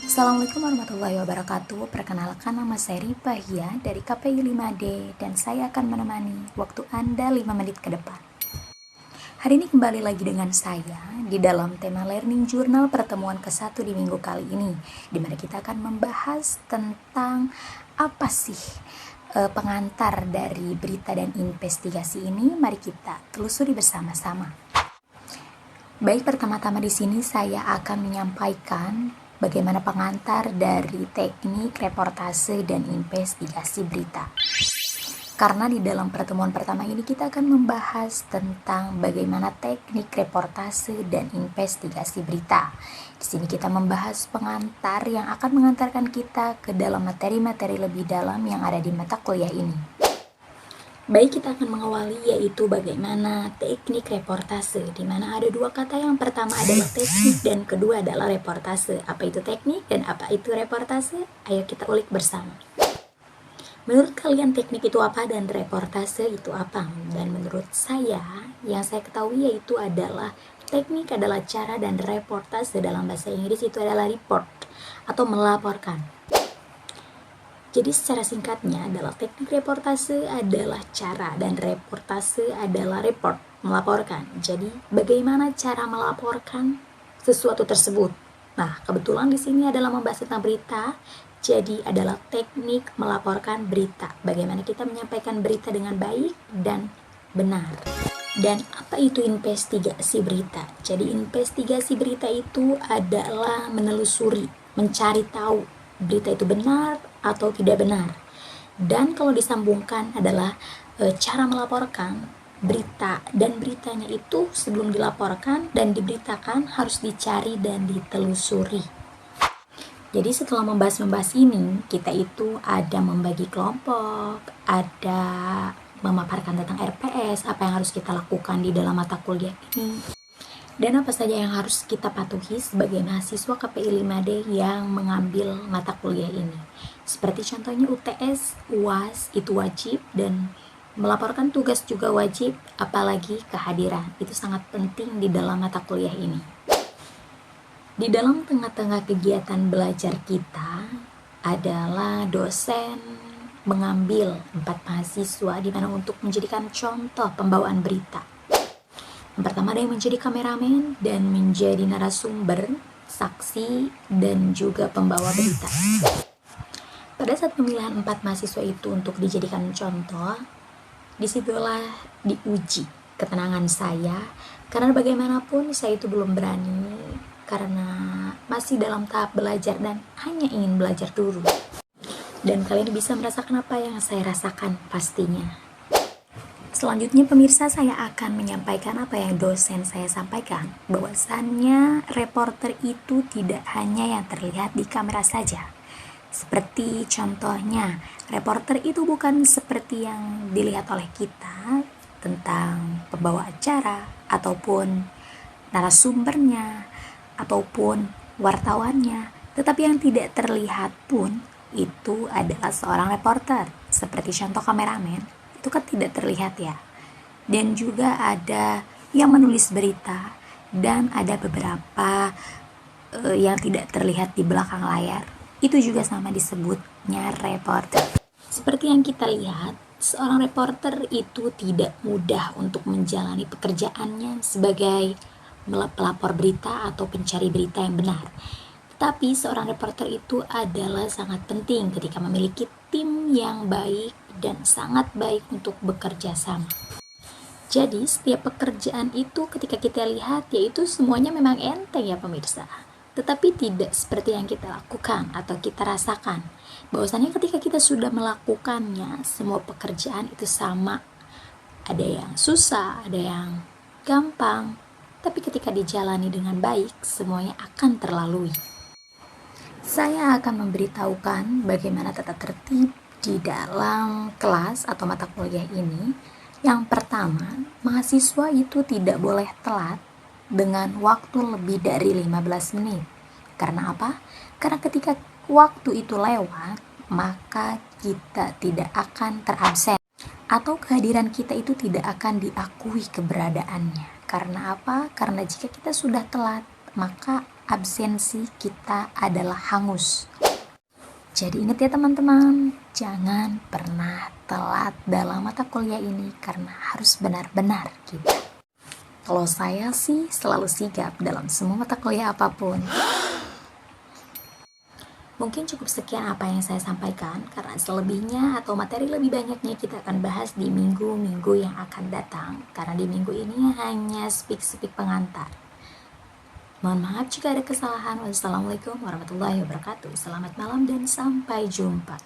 Assalamualaikum warahmatullahi wabarakatuh. Perkenalkan, nama saya Ripahia dari KPI 5D dan saya akan menemani waktu Anda 5 menit ke depan. Hari ini kembali lagi dengan saya di dalam tema Learning Journal pertemuan ke-1 di minggu kali ini, di mana kita akan membahas tentang apa sih pengantar dari berita dan investigasi ini. Mari kita telusuri bersama-sama. Baik, pertama-tama di sini saya akan menyampaikan bagaimana pengantar dari teknik reportase dan investigasi berita. Karena di dalam pertemuan pertama ini kita akan membahas tentang bagaimana teknik reportase dan investigasi berita. Di sini kita membahas pengantar yang akan mengantarkan kita ke dalam materi-materi lebih dalam yang ada di mata kuliah ini. Baik, kita akan mengawali yaitu bagaimana teknik reportase, di mana ada dua kata. Yang pertama adalah teknik dan kedua adalah reportase. Apa itu teknik dan apa itu reportase? Ayo kita ulik bersama. Menurut kalian teknik itu apa dan reportase itu apa? Dan menurut saya, yang saya ketahui yaitu adalah teknik adalah cara dan reportase dalam bahasa Inggris itu adalah report atau melaporkan. Jadi secara singkatnya adalah teknik reportase adalah cara dan reportase adalah report, melaporkan. Jadi bagaimana cara melaporkan sesuatu tersebut? Nah, kebetulan di sini adalah membahas tentang berita. Jadi adalah teknik melaporkan berita. Bagaimana kita menyampaikan berita dengan baik dan benar. Dan apa itu investigasi berita? Jadi investigasi berita itu adalah menelusuri, mencari tahu berita itu benar atau tidak benar. Dan kalau disambungkan adalah cara melaporkan berita, dan beritanya itu sebelum dilaporkan dan diberitakan harus dicari dan ditelusuri. Jadi setelah membahas ini, kita itu ada membagi kelompok, ada memaparkan tentang RPS, apa yang harus kita lakukan di dalam mata kuliah ini, dan apa saja yang harus kita patuhi sebagai mahasiswa KPI 5D yang mengambil mata kuliah ini. Seperti contohnya UTS, UAS itu wajib, dan melaporkan tugas juga wajib, apalagi kehadiran. Itu sangat penting di dalam mata kuliah ini. Di dalam tengah-tengah kegiatan belajar kita adalah dosen mengambil 4 mahasiswa di mana untuk menjadikan contoh pembawaan berita. Yang pertama ada yang menjadi kameramen dan menjadi narasumber, saksi, dan juga pembawa berita. Pada saat pemilihan 4 mahasiswa itu untuk dijadikan contoh, disitulah diuji ketenangan saya, karena bagaimanapun saya itu belum berani, karena masih dalam tahap belajar dan hanya ingin belajar dulu. Dan kalian bisa merasakan apa yang saya rasakan pastinya. Selanjutnya pemirsa, saya akan menyampaikan apa yang dosen saya sampaikan, bahwasannya reporter itu tidak hanya yang terlihat di kamera saja. Seperti contohnya, reporter itu bukan seperti yang dilihat oleh kita tentang pembawa acara ataupun narasumbernya ataupun wartawannya, tetapi yang tidak terlihat pun itu adalah seorang reporter. Seperti contoh kameramen, itu kan tidak terlihat ya. Dan juga ada yang menulis berita dan ada beberapa yang tidak terlihat di belakang layar. Itu juga sama disebutnya reporter. Seperti yang kita lihat, seorang reporter itu tidak mudah untuk menjalani pekerjaannya sebagai pelapor berita atau pencari berita yang benar. Tetapi seorang reporter itu adalah sangat penting ketika memiliki tim yang baik dan sangat baik untuk bekerja sama. Jadi setiap pekerjaan itu ketika kita lihat yaitu semuanya memang enteng ya pemirsa. Tetapi tidak seperti yang kita lakukan atau kita rasakan. Bahwasannya ketika kita sudah melakukannya, semua pekerjaan itu sama. Ada yang susah, ada yang gampang. Tapi ketika dijalani dengan baik, semuanya akan terlalui. Saya akan memberitahukan bagaimana tata tertib di dalam kelas atau mata kuliah ini. Yang pertama, mahasiswa itu tidak boleh telat dengan waktu lebih dari 15 menit. Karena apa? Karena ketika waktu itu lewat, maka kita tidak akan terabsen atau kehadiran kita itu tidak akan diakui keberadaannya. Karena apa? Karena jika kita sudah telat, maka absensi kita adalah hangus. Jadi ingat ya teman-teman, jangan pernah telat dalam mata kuliah ini karena harus benar-benar kita. Kalau saya sih selalu sigap dalam semua mata kuliah apapun. Mungkin cukup sekian apa yang saya sampaikan, karena selebihnya atau materi lebih banyaknya kita akan bahas di minggu-minggu yang akan datang, karena di minggu ini hanya speak-speak pengantar. Mohon maaf jika ada kesalahan. Wassalamualaikum warahmatullahi wabarakatuh. Selamat malam dan sampai jumpa.